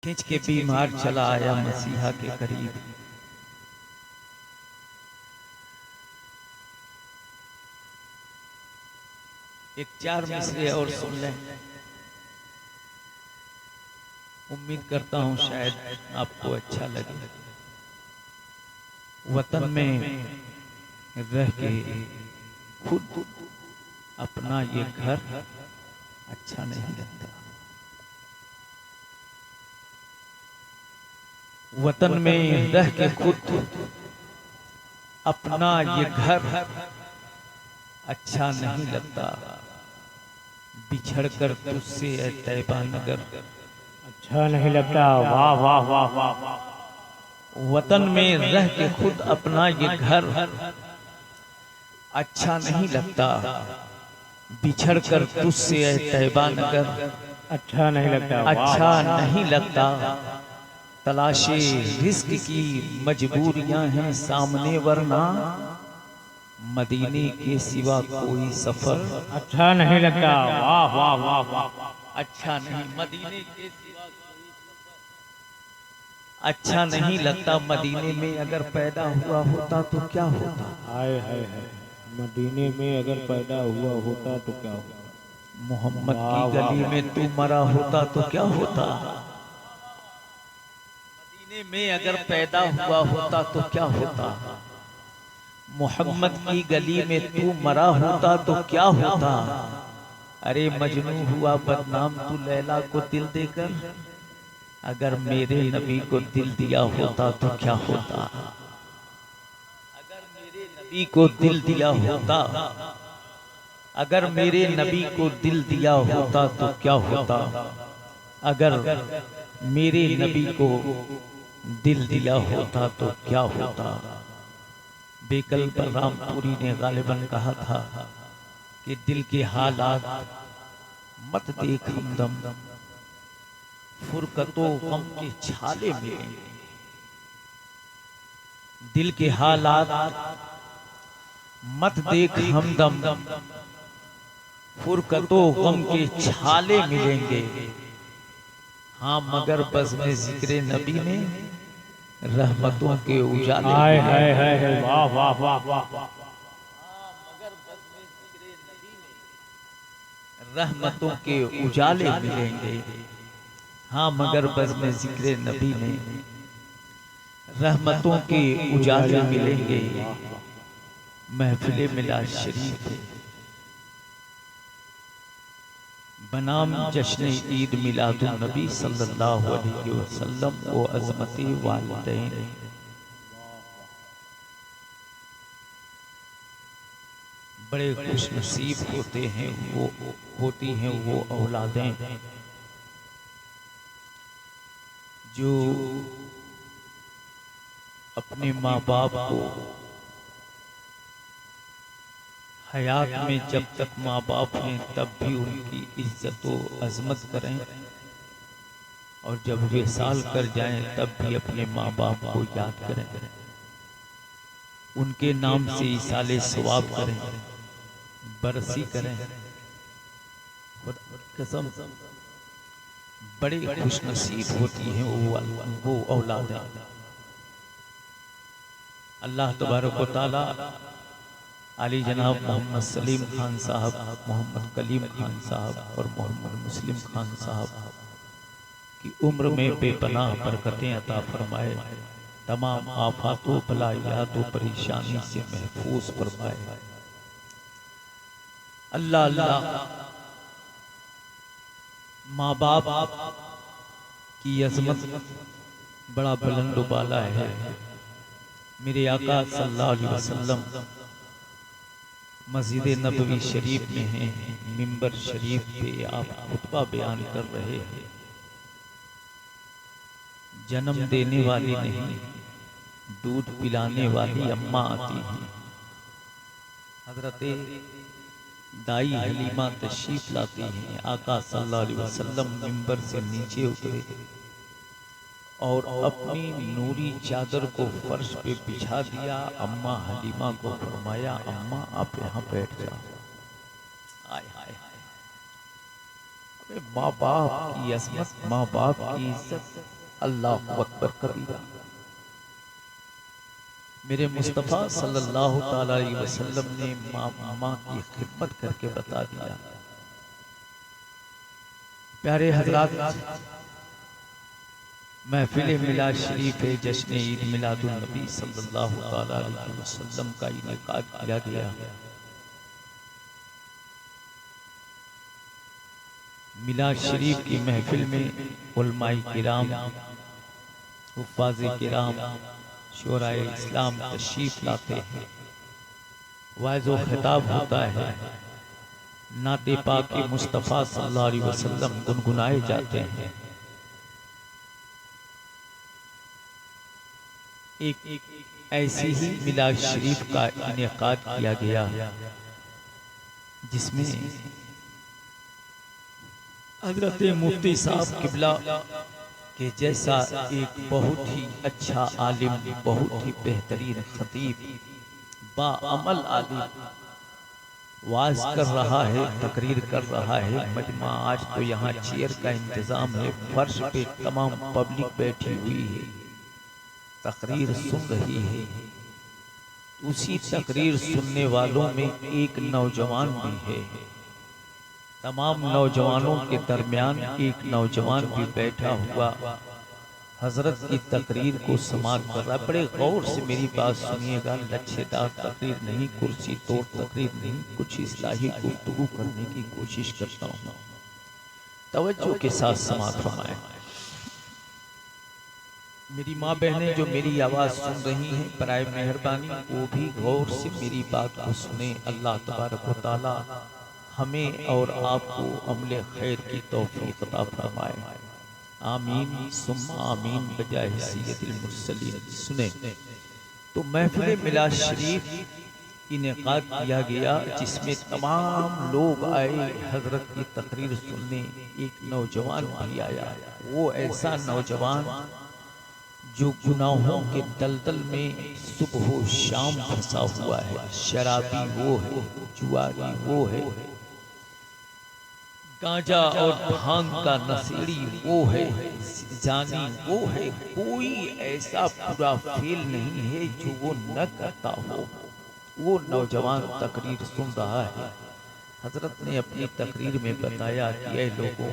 खींच के बीमार चला आया मसीहा के करीब। एक चार मिसरे और सुन लें, उम्मीद करता हूं शायद आपको अच्छा लगे। वतन में रह के खुद अपना ये घर अच्छा नहीं लगता। वतन में रह के खुद अपना ये घर अच्छा नहीं लगता। बिछड़कर तुझसे ऐ तैबा नगर अच्छा नहीं लगता। वाह वाह वाह वाह वाह। वतन में रह के खुद अपना ये घर अच्छा नहीं लगता। बिछड़कर तुझसे ऐ तैबा नगर अच्छा नहीं लगता। अच्छा नहीं लगता। तलाशे रिस्क की मजबूरियां हैं सामने, वरना मदीने के सिवा कोई सफर अच्छा नहीं लगता। वाह वाह वाह वाह। अच्छा नहीं। मदीने के सिवा कोई सफर अच्छा नहीं लगता। मदीने में अगर पैदा हुआ होता तो क्या होता। हाय हाय हाय। मदीने में अगर पैदा हुआ होता तो क्या होता। मोहम्मद वाह की वाह गली वाह। में तू मरा होता तो क्या होता। मदीने में अगर पैदा हुआ होता तो क्या होता। मोहम्मद की गली में तू मरा होता तो क्या होता। अरे मजनू हुआ बदनाम तू लैला को दिल देकर, अगर मेरे नबी को दिल दिया होता तो क्या होता। अगर मेरे नबी को दिल दिया होता, अगर मेरे नबी को दिल दिया होता तो क्या होता। अगर मेरे नबी को दिल दिया होता तो क्या होता। बेकल बलरामपुरी ने गालिबन कहा था कि दिल के हालात मत देख हमदम, फुरकतो गम के छाले मिलेंगे। दिल के हालात मत देख हमदम, फुरकतो गम के छाले मिलेंगे। हाँ मगर बस में जिक्र नबी में रहमतों के उजाले हाय हाय मिलेंगे। हाय हाय। वाह वाह वाह वाह वाह। रहमतों के उजाले मिलेंगे। हाँ मगर बस में जिक्र नबी में रहमतों के उजाले मिलेंगे। महफिले मिला शरीफ है बनाम जश्न ईद मिलादुन नबी सल्लल्लाहु अलैहि वसल्लम वो अजमती वालिदैन। बड़े खुश नसीब होते हैं वो, होती हैं वो औलादें जो अपने माँ बाप को हयात में जब तक माँ बाप हैं तब भी उनकी इज्जत व अजमत करें, और जब वे साल कर जाएं तब भी अपने माँ बाप को याद करें, उनके नाम से इसाले सवाब करें, बरसी करें। कसम बड़े खुशनसीब होती हैं वो औलादें। अल्लाह तबारक व तआला अली जनाब मोहम्मद सलीम खान साहब, मोहम्मद कलीम खान साहब और मोहम्मद मुस्लिम खान साहब की उम्र में बेपनाह बरकतें अता फरमाए। तमाम आफातों बलायात व परेशानी से महफूज फरमाए। अल्लाह अल्लाह। माँ बाप की अजमत बड़ा बुलंद बाला है। मेरे आका सल्लल्लाहु अलैहि वसल्लम मस्जिद नबवी शरीफ में हैं, मिंबर शरीफ पे आप खुतबा बयान कर रहे हैं। जन्म देने वाली नहीं, दूध पिलाने वाली अम्मा आती हैं। हजरते दाई हलीमा तशरीफ लाती हैं। आका सल्लल्लाहु अलैहि वसल्लम मिंबर से नीचे उतरे और अपनी नूरी चादर को फर्श पे बिछा दिया। अम्मा हलीमा को फरमाया, अम्मा आप यहाँ बैठ जाओ। आय हाय हाय। अबे माँ बाप की अजमत, माँ बाप की इज्जत अल्लाह अकबर कबीरा। मेरे मुस्तफ़ा सल्लल्लाहु ताला अलैहि वसल्लम ने माँ की खिदमत करके बता दिया। प्यारे हजरात, महफिल मिलाद शरीफ है, जश्न ईद मिलादुन नबी सल्लल्लाहु ताला अलैहि वसल्लम का इनेकाद किया गया। मिलाद शरीफ की महफिल में उलमाए किराम, हुफ्फाज़े किराम, शोराए इस्लाम तशरीफ लाते हैं। वाइज़ो खिताब होता है, नाते पाक मुस्तफ़ा सल्लल्लाहु अलैहि वसल्लम गुनगुनाए जाते हैं। एक ऐसी ही मिलाद शरीफ का इनेकाद किया गया जिसमें हजरत मुफ्ती साहब किबला के जैसा एक बहुत ही अच्छा आलिम, बहुत ही बेहतरीन खतीब, बाअमल आलिम वाज कर रहा है, तकरीर कर रहा है। मजमा आज तो यहाँ चेयर का इंतजाम है, फर्श पे तमाम पब्लिक बैठी हुई है, तकरीर सुन रही है। उसी तकरीर सुनने वालों में एक नौजवान भी है। तमाम नौजवानों के दरमियान एक नौजवान भी बैठा हुआ हजरत की तकरीर को समात कर रहा है। बड़े गौर से मेरी बात सुनिएगा, लच्छेदार तकरीर नहीं, कुर्सी तोड़ तकरीर नहीं, कुछ इस्लाही गुफ्तगू करने की कोशिश करता हूँ। तवज्जो के साथ समात फरमाएं। मेरी माँ बहनें जो मेरी आवाज़ सुन रही हैं, बराए मेहरबानी वो भी गौर से मेरी बात को सुने। अल्लाह तबारक व तआला हमें और आपको अमले खैर की तौफीक अता फरमाए। आमीन सुम्मा आमीन बजाय सय्यदुल मुरसलीन। सुने तो महफिल मिलाद शरीफ इनेकाद किया गया जिसमें तमाम लोग आए हजरत की तकरीर सुनने। एक नौजवान भी आया, वो ऐसा नौजवान जो गुनाहों के दलदल में सुबह शाम फंसा हुआ है। शराबी वो है, जुआरी वो है, गांजा और भांग का नशेड़ी वो है, जानी वो है। कोई ऐसा बुरा फेल नहीं है जो वो न करता हो। वो नौजवान तकरीर सुन रहा है। हजरत ने अपनी तकरीर में बताया कि ऐ लोगों,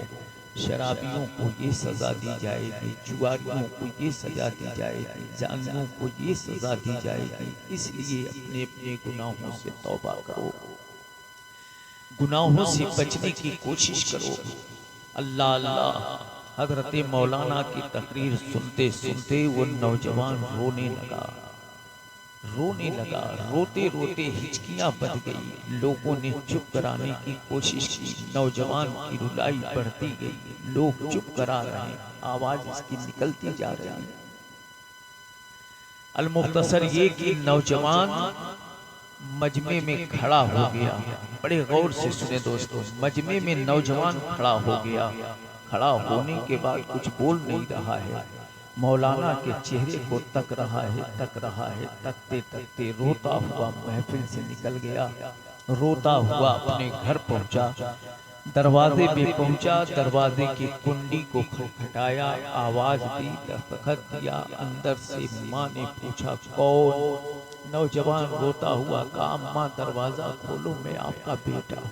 शराबियों को ये सज़ा दी जाएगी, जुआरियों को ये सज़ा दी जाएगी, जानियों को ये सज़ा दी जाएगी। इसलिए अपने अपने गुनाहों से तौबा करो, गुनाहों से बचने की कोशिश करो। अल्लाह अल्लाह। हजरत मौलाना की तकरीर सुनते सुनते वो नौजवान रोने लगा, रोने लगा। रोते रोते हिचकियां बंध गई। लोगों ने चुप कराने की कोशिश की, नौजवान की रुलाई बढ़ती गई। लोग चुप करा रहे हैं, आवाज इसकी निकलती जा रही है। अल-मुख्तसर ये कि नौजवान मजमे में खड़ा हो गया। बड़े गौर से सुने दोस्तों, मजमे में नौजवान खड़ा हो गया। खड़ा होने के बाद कुछ बोल नहीं रहा है, मौलाना के चेहरे को तक रहा है, तक रहा है। तकते तकते रोता हुआ महफिल से निकल गया। रोता हुआ अपने घर पहुंचा, दरवाजे पे पहुंचा, दरवाजे की कुंडी को खटखटाया, आवाज दी, दस्तखत दिया। अंदर से माँ ने पूछा कौन? नौजवान रोता हुआ कहा अम्मा दरवाजा खोलो, मैं आपका बेटा हूँ,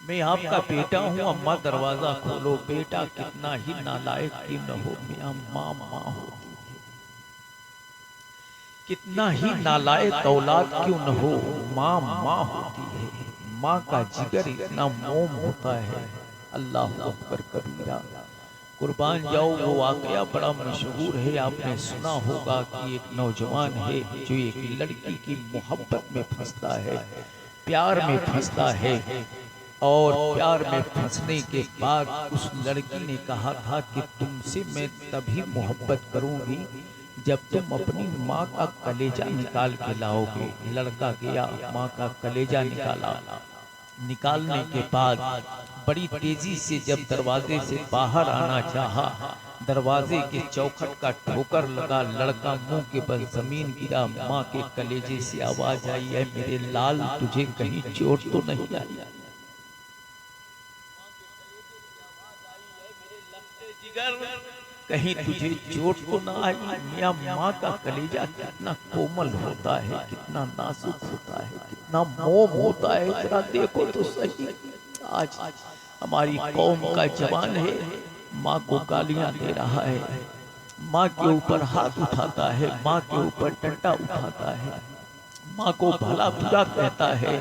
मैं आपका बेटा हूँ। अम्मा दरवाजा खोलो। बेटा कितना ही नालायक क्यों न हो, मियां माँ माँ होती है। कितना ही नालायक औलाद क्यों न हो, माँ माँ होती है। माँ का जिगर इतना मोम होता है। अल्लाह अकबर कबीरा। कुर्बान जाओ, वो वाकया बड़ा मशहूर है। आपने सुना होगा कि एक नौजवान है जो एक लड़की की मोहब्बत में फंसता है, प्यार में फंसता है। और प्यार में फंसने के बाद उस लड़की ने कहा था कि तुमसे मैं तभी मोहब्बत करूंगी जब तुम अपनी माँ का कलेजा निकाल के लाओगे। लड़का गया, माँ का कलेजा निकाला। निकालने के बाद बड़ी तेजी से जब दरवाजे से बाहर आना चाहा, दरवाजे के चौखट का ठोकर लगा। लड़का मुंह के बल जमीन गिरा। माँ के कलेजे से आवाज आई, है मेरे लाल तुझे कहीं चोट तो नहीं आई? कहीं तुझे चोट तो ना आई। मियां माँ का कलेजा कितना कोमल होता है, कितना नाजुक होता है, कितना मोम होता है, जरा देखो तो सही। आज हमारी कौम का जवान है, माँ को गालियां दे रहा है, माँ के ऊपर हाथ उठाता है, माँ के ऊपर डंडा उठाता है, माँ को भला बुरा कहता है।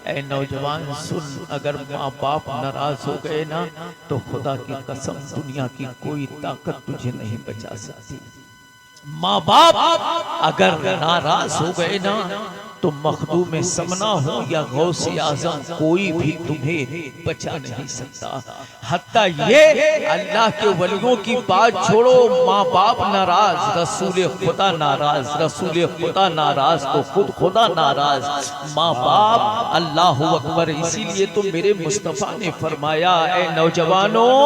ऐ नौजवान सुन, अगर माँ बाप नाराज हो गए ना तो खुदा की कसम दुनिया की कोई ताकत तुझे नहीं बचा सकती। माँ बाप अगर नाराज हो गए ना तो मखदूम समना हो या गौसे आजम, कोई भी तुम्हें बचा नहीं सकता। हत्ता ये अल्लाह के वलियों की बात छोड़ो, माँ बाप नाराज, रसूल खुदा नाराज, रसूल खुदा नाराज तो खुद खुदा नाराज। माँ बाप अल्लाह अकबर। इसीलिए तो मेरे मुस्तफा ने फरमाया, ऐ नौजवानों,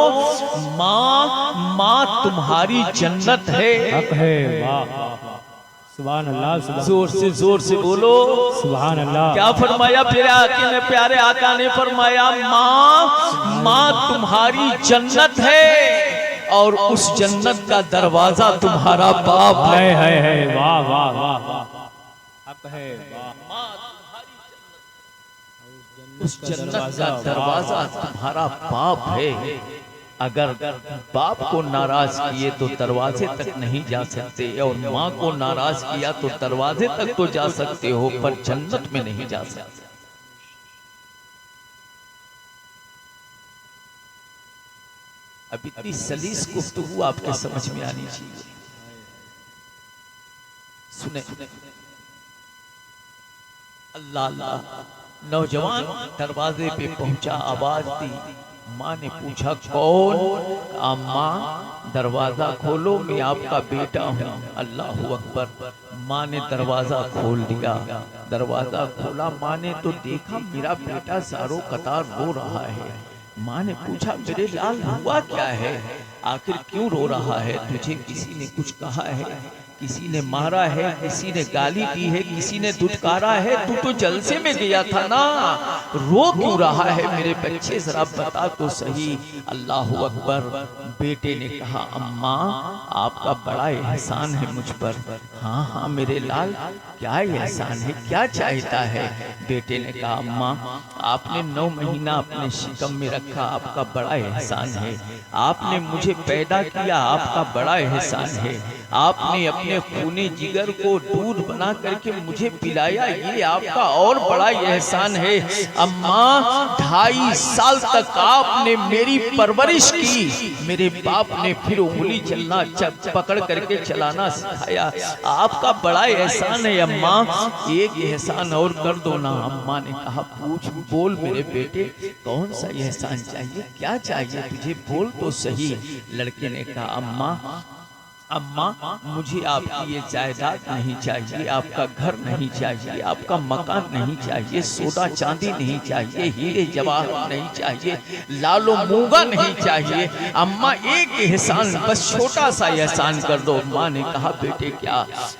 माँ तुम्हारी जन्नत है। हक है। वाह सुभान अल्लाह, जोर से बोलो सुभान अल्लाह। क्या फरमाया प्यारे आका ने फरमाया, माँ तुम्हारी जन्नत है और उस जन्नत का दरवाजा तुम्हारा बाप है। वाह वाह वाह वाह। हक है। वाह। उस जन्नत का दरवाजा तुम्हारा बाप है। अगर बाप को नाराज किए तो दरवाजे तक नहीं जा सकते, और माँ को नाराज किया तो दरवाजे तक तो जा सकते हो, पर जन्नत में नहीं जा सकते। अब इतनी सलीस गुफ्तगू आपके समझ में आनी चाहिए। सुने अल्लाह अल्लाह। नौजवान दरवाजे पे पहुंचा, आवाज दी। माँ ने पूछा कौन? अम्मा दरवाजा खोलो, मैं आपका बेटा हूँ। अल्लाह अकबर। माँ ने दरवाजा खोल दिया। दरवाजा खोला, माँ ने तो देखा मेरा बेटा सारों कतार रो रहा है। माँ ने पूछा मेरे लाल हुआ क्या है, आखिर क्यों रो रहा है? तुझे किसी ने कुछ कहा है? किसी ने मारा है? किसी ने गाली दी है? किसी ने दुत्कारा है? तू तो जलसे में गया था ना, रो क्यों रहा है मेरे बच्चे, जरा बता तो सही। अल्लाह अकबर। बेटे ने कहा अम्मा आपका बड़ा एहसान है मुझ पर। हाँ हाँ मेरे लाल, क्या एहसान है, क्या चाहता है? बेटे ने कहा अम्मा आपने 9 महीना अपने शिकम में रखा, आपका बड़ा एहसान है। आपने मुझे पैदा किया, आपका बड़ा एहसान है। आपने अपने खूने जिगर को दूध बना करके मुझे पिलाया, ये आपका और बड़ा एहसान है। अम्मा 2.5 साल तक आपने मेरी परवरिश की, मेरे बाप ने फिर उंगली चलना पकड़ करके चलाना सिखाया, आपका बड़ा एहसान है। अम्मा एक एहसान और कर दो ना। अम्मा ने कहा पूछ, बोल मेरे बेटे, कौन सा एहसान चाहिए, क्या चाहिए तुझे, बोल तो सही। लड़के ने कहा अम्मा मुझे आपकी ये जायदाद नहीं चाहिए, आपका घर नहीं चाहिए, आपका मकान नहीं चाहिए, सोना चांदी नहीं चाहिए, हीरे जवाहर नहीं चाहिए, लालो मूंगा नहीं चाहिए। अम्मा एक एहसान, बस छोटा सा एहसान कर दो। माँ ने कहा बेटे क्या?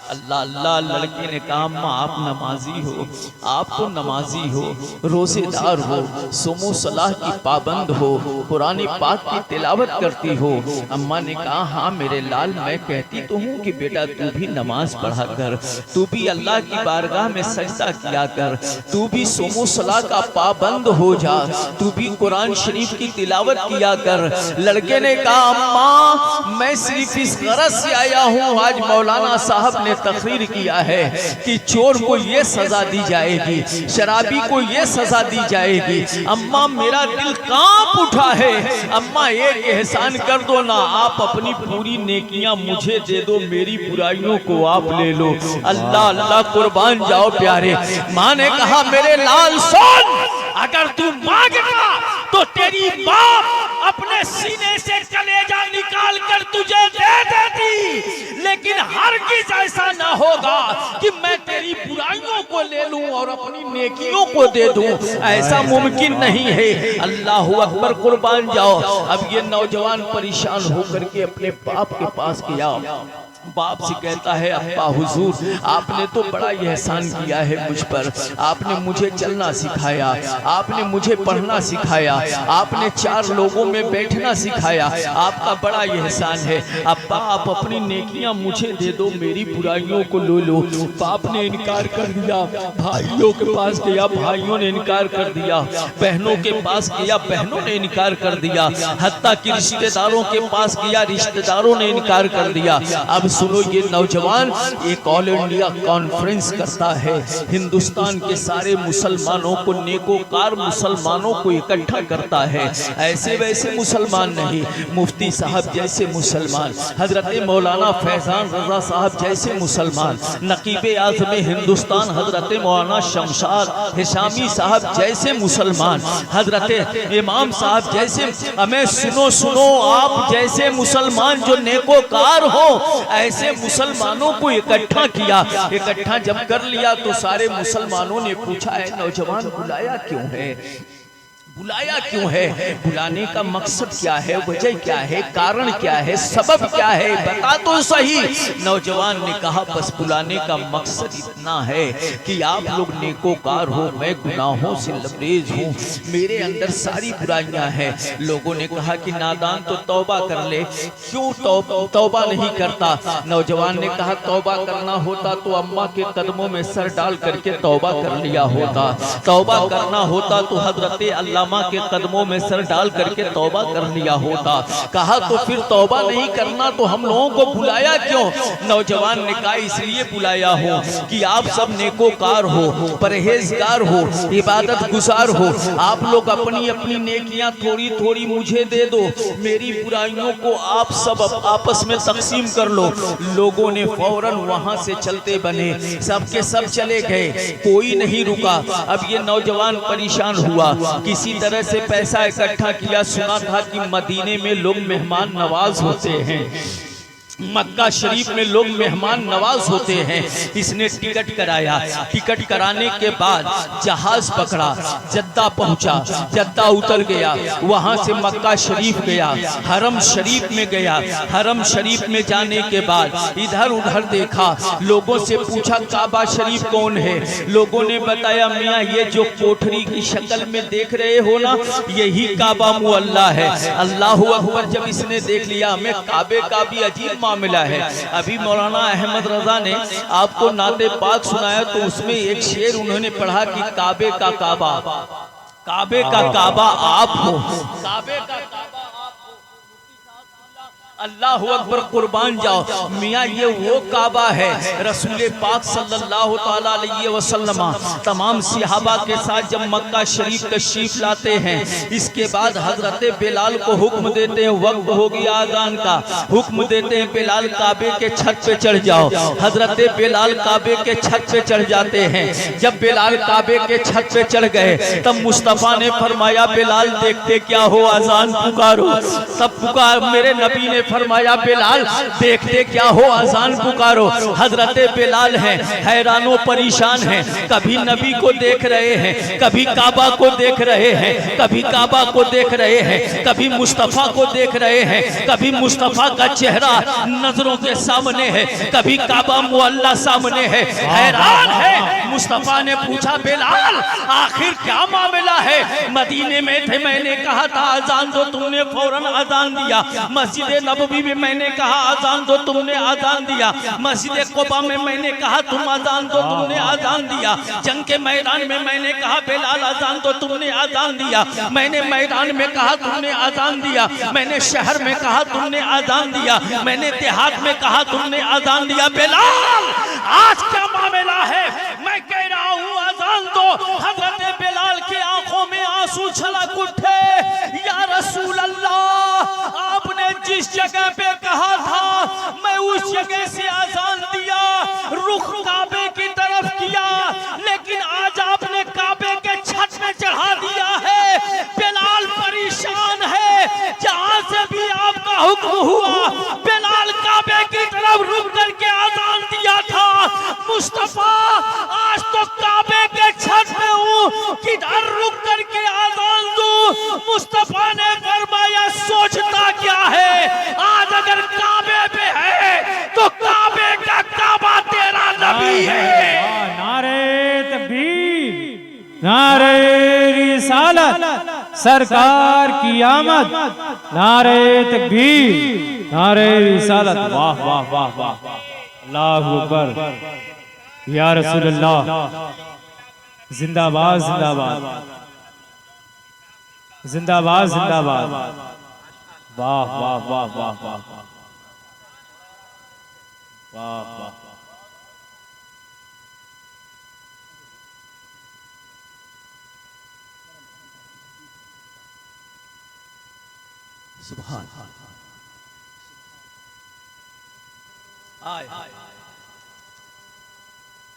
अल्लाह अल्लाह। लड़के ने कहा अम्मा आप नमाजी हो, आप तो नमाजी हो, रोजेदार हो, सोमो सलाह की पाबंद हो, कुरान पाक की तिलावत करती हो। अम्मा ने कहा हाँ मेरे लाल, मैं कहती तो हूँ कि बेटा तू भी नमाज पढ़ा कर, तू भी अल्लाह की बारगाह में सजदा किया कर, तू भी सोमो सलाह का पाबंद हो जा, तू भी कुरान शरीफ की तिलावत किया कर। लड़के ने कहा अम्मा मैं सिर्फ इस गरज से आया हूँ, आज मौलाना साहब ने तकरीर किया है कि चोर को ये सजा दी जाएगी, शराबी को ये सजा दी जाएगी। अम्मा मेरा दिल कांप उठा है, अम्मा एक एहसान कर दो ना, आप अपनी पूरी नेकियां मुझे दे दो, मेरी बुराइयों को आप ले लो। अल्लाह अल्लाह कुर्बान जाओ प्यारे। माँ ने कहा मेरे लाल सुन, अगर तू मांगेगा तो तेरी बाप अपने सीने से कलेजा निकाल कर तुझे दे देती, लेकिन हरगिज़ ऐसा ना होगा कि मैं तेरी बुराइयों को ले लूं और अपनी नेकियों को दे दूं, ऐसा मुमकिन नहीं है। अल्लाह अकबर, कुर्बान जाओ। अब ये नौजवान परेशान होकर के अपने बाप के पास गया। बाप से कहता है, अब्बा हुजूर आपने तो बड़ा एहसान किया है मुझ पर, आपने मुझे चलना सिखाया, आपने मुझे पढ़ना सिखाया, आपने 4 लोगों में बैठना सिखाया, आपका बड़ा एहसान है। अब्बा आप अपनी नेकियां मुझे दे दो, मेरी बुराइयों को लो लो। बाप ने इनकार कर दिया, भाइयों के पास गया, भाइयों ने इनकार कर दिया, बहनों के पास गया, बहनों ने इनकार कर दिया, हत्ता कि रिश्तेदारों के पास गया, रिश्तेदारों ने इनकार कर दिया। अब सुनो, ये नौजवान एक ऑल इंडिया कॉन्फ्रेंस करता है, हिंदुस्तान के सारे मुसलमानों को, नेकोकार मुसलमानों को इकट्ठा करता है। ऐसे वैसे मुसलमान नहीं, मुफ्ती साहब जैसे मुसलमान, हजरत मौलाना फैजान रजा साहब जैसे मुसलमान, नकीबे आज़म हिंदुस्तान हजरत मौलाना शमशाद हिशामी साहब जैसे मुसलमान, हजरत इमाम साहब जैसे, हमें सुनो सुनो, आप जैसे मुसलमान जो नेकोकार हो, ऐसे मुसलमानों को इकट्ठा किया। इकट्ठा जब कर लिया तो सारे मुसलमानों ने पूछा, है नौजवान बुलाया क्यों है, बुलाया क्यों है, बुलाने का मकसद क्या है, वजह क्या है, कारण क्या है, सबब क्या है, बता तो सही। नौजवान ने कहा, बस बुलाने का मकसद इतना है कि आप लोग नेकोकार हो, मैं गुनाहों से लबरेज हूँ, मेरे अंदर सारी बुराइयां हैं। लोगों ने कहा कि नादान तो तौबा कर ले, क्यों तौबा नहीं करता। नौजवान ने कहा, तौबा करना होता तो अम्मा के कदमों में सर डाल करके तौबा कर लिया होता, तौबा करना होता तो हजरत अल्लामा के कदमों में सर डाल करके तौबा कर लिया होता। कहा तो फिर तौबा नहीं करना तो हम लोगों को बुलाया क्यों। नौजवान ने कहा, इसलिए बुलाया हो कि आप सब नेकोकार हो, परहेजगार हो, इबादत गुजार हो, आप लोग अपनी अपनी नेकियां थोड़ी थोड़ी मुझे दे दो, मेरी बुराइयों को आप सब आपस में तकसीम कर लो। लोगों ने फौरन वहां से चलते बने, सबके सब चले गए, कोई नहीं रुका। अब ये नौजवान परेशान हुआ, किसी तरह से पैसा इकट्ठा किया। सुना था कि मदीने में लोग मेहमान नवाज होते हैं, मक्का शरीफ में लोग मेहमान नवाज होते हैं। इसने टिकट कराया, टिकट कराने के बाद जहाज पकड़ा, जद्दा पहुंचा, जद्दा उतर गया, वहां से मक्का शरीफ गया, हरम शरीफ में गया। हरम शरीफ में जाने के बाद इधर उधर देखा, लोगों से पूछा काबा शरीफ कौन है। लोगों ने बताया, मियाँ ये जो कोठरी की शक्ल में देख रहे हो ना, यही काबा मुअल्ला है। अल्लाहु अकबर जब इसने देख लिया, हमें काबे का भी अजीब मामला है। अभी मौलाना अहमद रजा ने आपको नाते पाक सुनाया तो उसमें एक शेर उन्होंने पढ़ा कि काबे का काबा, काबे का काबा आप हो, काबे का काबा अल्लाह अकबर, कुर्बान जाओ। मियाँ ये वो काबा है, रसूल पाक सल्लल्लाहु ताला अलैहि वसल्लम तमाम सहाबा के साथ जब मक्का शरीफ तशरीफ लाते हैं, इसके बाद हजरत बिलाल को हुक्म देते हैं, वक्त हो गया आज़ान का, हुक्म देते हैं बिलाल काबे के छत पे चढ़ जाओ। हजरत बिलाल काबे के छत पे चढ़ जाते हैं। जब बिलाल काबे के छत पे चढ़ गए तब मुस्तफ़ा ने फरमाया, बिलाल देखते क्या हो, आज़ान पुकारो। तब पुकार मेरे नबी ने फरमाया, बिलाल देखते क्या हो, आज़ान पुकारो। हजरत बिलाल हैं, हैरानो परेशान हैं, कभी नबी को देख रहे हैं, कभी काबा को देख रहे हैं, कभी काबा को देख रहे हैं, कभी मुस्तफ़ा को देख रहे हैं, कभी मुस्तफ़ा का चेहरा नजरों के सामने है, कभी काबा मुअल्ला सामने है, हैरान है। मुस्तफ़ा ने पूछा, बिलाल आखिर क्या मामला है। मदीने में थे, मैंने कहा था आज़ान दो, तुमने फौरन आज़ान दिया। मस्जिद नबवी में मैंने कहा आज़ान दो, तुमने आज़ान दिया। मस्जिद कुबा में मैंने कहा तुम आज़ान दो, तुमने आज़ान दिया। जंग के मैदान में मैंने कहा बिलाल आज़ान दो, तुमने आज़ान दिया। मैंने मैदान में कहा, तुमने आज़ान दिया। मैंने शहर में कहा, तुमने आज़ान दिया। मैंने देहात में कहा, तुमने आज़ान दिया। बिलाल आज क्या मामला है, मैं कह रहा हूँ आज़ान दो। हज़रत बिलाल के आंखों में आंसू छलक उठे, या रसूल अल्लाह आपने जिस जगह पे कहा था मैं उस जगह से आज़ान दिया, रुख काबे की तरफ किया, लेकिन आज आपने काबे के छत में चढ़ा दिया है। बिलाल परेशान है, जहां से भी आपका हुक्म हुआ बिलाल काबे की तरफ रुक करके आज़ान दिया था। मुस्तफा आज तो काबे के छत में हूँ, किधर रुक करके आज़ान दूं। मुस्तफा ने फरमाया, सोचता क्या है, आज अगर काबे पे है तो नारे रिसालत, सरकार की आमद, नारे तकबीर, नारे रिसालत। वाह वाह वाह वाह, अल्लाहु अकबर, या रसूलुल्लाह, जिंदाबाद जिंदाबाद जिंदाबाद जिंदाबाद। वाह वाह वाह वाह वाह वाह वाह। सुभान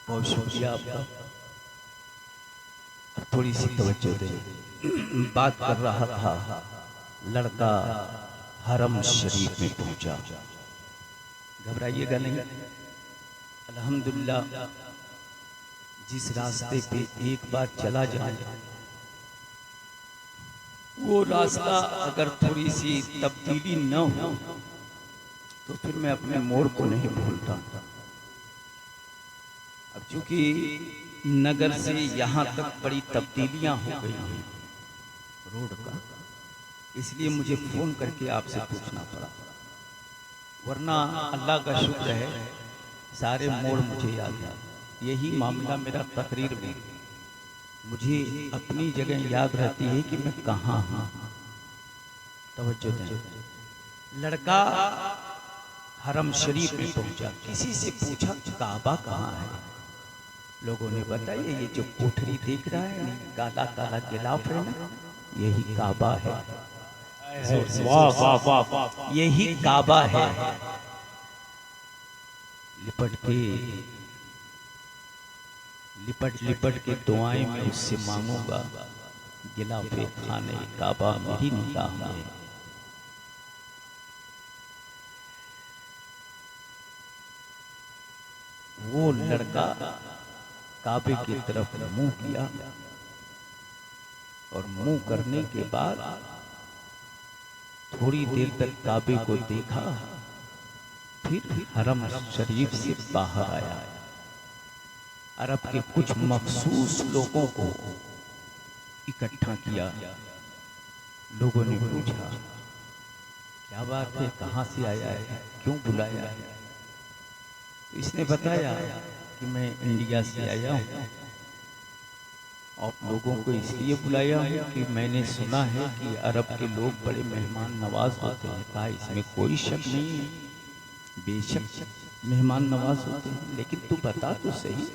बहुत शुक्रिया आपका। अब थोड़ी सी तवज्जो दें। बात कर रहा था, लड़का हरम शरीफ में पहुंचा। घबराइएगा नहीं, अल्हम्दुलिल्लाह जिस रास्ते पे एक बार चला जाए वो रास्ता अगर थोड़ी सी तब्दीली न हो तो फिर मैं अपने मोड़ को नहीं भूलता। अब चूंकि नगर से यहाँ तक बड़ी तब्दीलियां हो गई हैं रोड का, इसलिए मुझे फोन करके आपसे पूछना पड़ा, वरना अल्लाह का शुक्र है सारे मोड़ मुझे याद है। यही मामला मेरा तकरीर में, मुझे अपनी जगह याद रहती है कि मैं कहाँ हूँ। तवज्जो दें। लड़का हरम शरीफ में पहुंचा, किसी से पूछा काबा कहाँ है। लोगों ने बताया ये जो कोठरी देख रहा है काला काला गिलाफ है ना, यही काबा है। वाह वाह वाह वाह, यही काबा है। लिपट लिपट के दुआएं मैं उससे मांगूंगा, गिलाफे खाने काबा मेरी निगाह में। वो लड़का काबे की तरफ मुंह किया और मुंह करने के बाद थोड़ी देर तक काबे को देखा, फिर हरम शरीफ से बाहर आया। अरब के कुछ मखसूस लोगों को इकट्ठा किया। लोगों ने पूछा क्या बात है, कहाँ से आया है, क्यों बुलाया है। तो इसने बताया कि मैं इंडिया से आया हूँ, आप लोगों को इसलिए बुलाया हूँ कि मैंने सुना है कि अरब के लोग बड़े मेहमान नवाज होते हैं। कहा इसमें कोई शक नहीं है, बेशक मेहमान नवाज होते हैं, लेकिन तू बता तो सही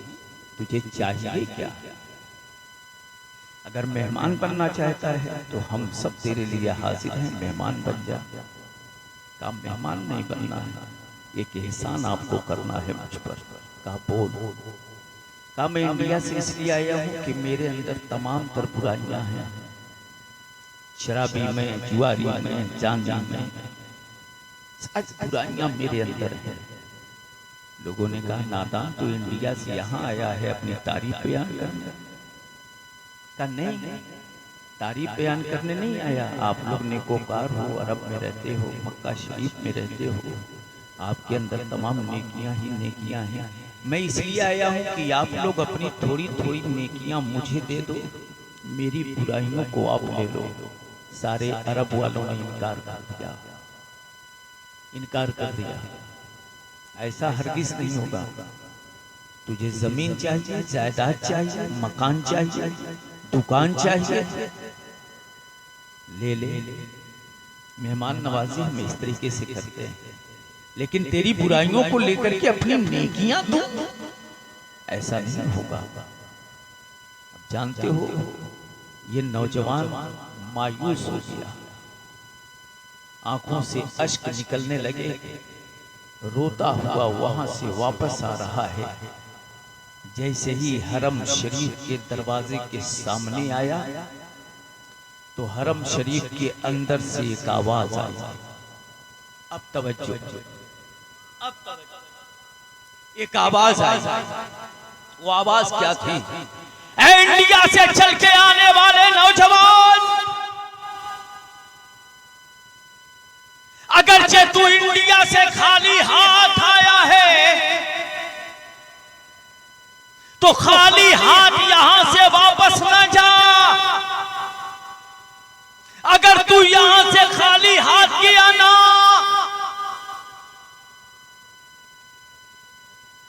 तुझे चाहिए क्या। अगर मेहमान बनना चाहता है तो हम सब तेरे लिए हाजिर हैं, मेहमान बन जा। का मेहमान नहीं बनना है, एक एहसान आपको करना है मुझ पर। कहा बोल। कहा मैं इंडिया से इसलिए आया हूँ कि मेरे अंदर तमाम तर बुराइयां हैं, शराबी में, जुआरी में, जांजा में, आज बुराइयां मेरे अंदर हैं। लोगों ने कहा नादान तो इंडिया से यहाँ आया है अपनी तारीफ बयान करने। कहा नहीं, तारीफ बयान करने नहीं आया, आप लोग नेकोकार हो, अरब में रहते हो, मक्का शरीफ में रहते हो, आपके अंदर तमाम नेकियां ही नेकियां हैं। मैं इसलिए आया हूँ कि आप लोग अपनी थोड़ी थोड़ी नेकियां मुझे दे दो, मेरी बुराइयों को आप ले लो। सारे अरब वालों ने इनकार कर दिया, इनकार कर दिया। ऐसा हरगिज नहीं होगा। तुझे जमीन चाहिए, जायदाद चाहिए, मकान चाहिए, दुकान चाहिए, ले ले। मेहमान नवाजी हम इस तरीके से करते हैं, लेकिन तेरी बुराइयों को लेकर के अपनी नेकियां दो, ऐसा नहीं होगा। अब जानते हो ये नौजवान मायूस हो गया, आंखों से अश्क निकलने लगे, रोता हुआ वहां से वापस आ रहा है। जैसे ही हरम शरीफ के दरवाजे के सामने आया तो हरम शरीफ के अंदर से एक आवाज आई। अब तवज्जो, एक आवाज आई। वो आवाज क्या थी? इंडिया से चल के आने वाले नौजवान, अगरचे तू इंडिया से खाली हाथ आया है तो खाली हाथ यहां से वापस बस न जा। अगर तू यहां से खाली हाथ गया ना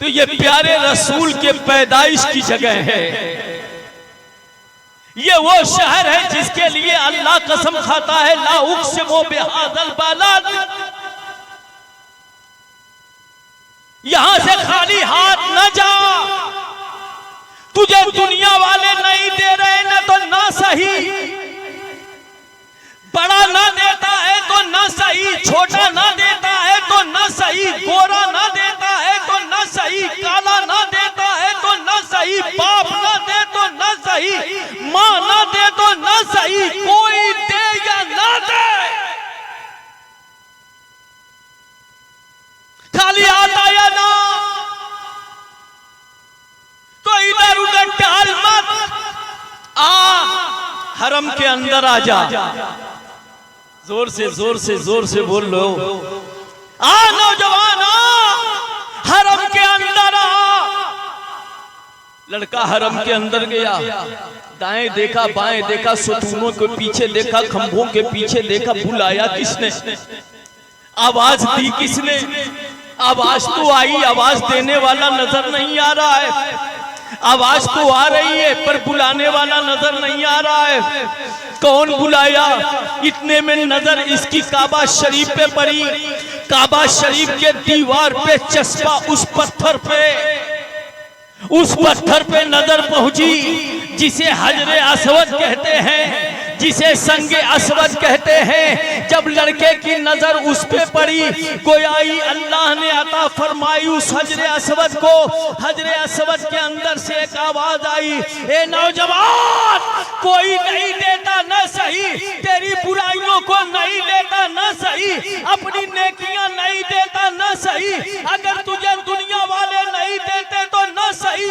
तो ये प्यारे रसूल के पैदाइश की जगह है। ये वो शहर है जिसके लिए अल्लाह कसम खाता है, ला उक़सिमु बिहाज़ल बलद। यहां से खाली हाथ न जा। तुझे दुनिया वाले नहीं दे रहे ना तो ना सही, बड़ा ना देता है तो ना सही, छोटा ना देता है तो ना सही, गोरा ना देता है तो ना सही, काला ना देता है तो ना सही, बाप ना दे तो ना सही, माँ ना दे तो ना सही, कोई दे या ना दे, खाली आता या ना तो इधर उधर टहल मत, आ हरम के अंदर आ जा। जोर से बोल लो, आ नौजवान आ, हरम के अंदर आ। लड़का हरम के अंदर गया, दाएं देखा बाएं देखा, सुतूनों के पीछे देखा, खंभों के पीछे देखा, बुलाया किसने, आवाज दी किसने? आवाज तो आई, आवाज देने वाला नजर नहीं आ रहा है। आवाज तो आ रही है पर बुलाने वाला नजर नहीं आ रहा है। कौन बुलाया? इतने में नजर इसकी काबा शरीफ पे पड़ी। काबा शरीफ के दीवार पे चस्पा उस पत्थर पे नजर पहुंची जिसे हजरे अस्वद कहते हैं, जिसे संगे अस्वद कहते हैं। जब लड़के की नजर उस पे पड़ी, गोयाई अल्लाह ने अता फरमाई उस हजरे अस्वद को। हजरे अस्वद के अंदर से एक आवाज आई, ए नौजवान, कोई नहीं देता न सही, तेरी बुराइयों को नहीं लेता न सही, अपनी नेकियां नहीं देता न सही, अगर तुझे दुनिया वाले नहीं देते तो न सही,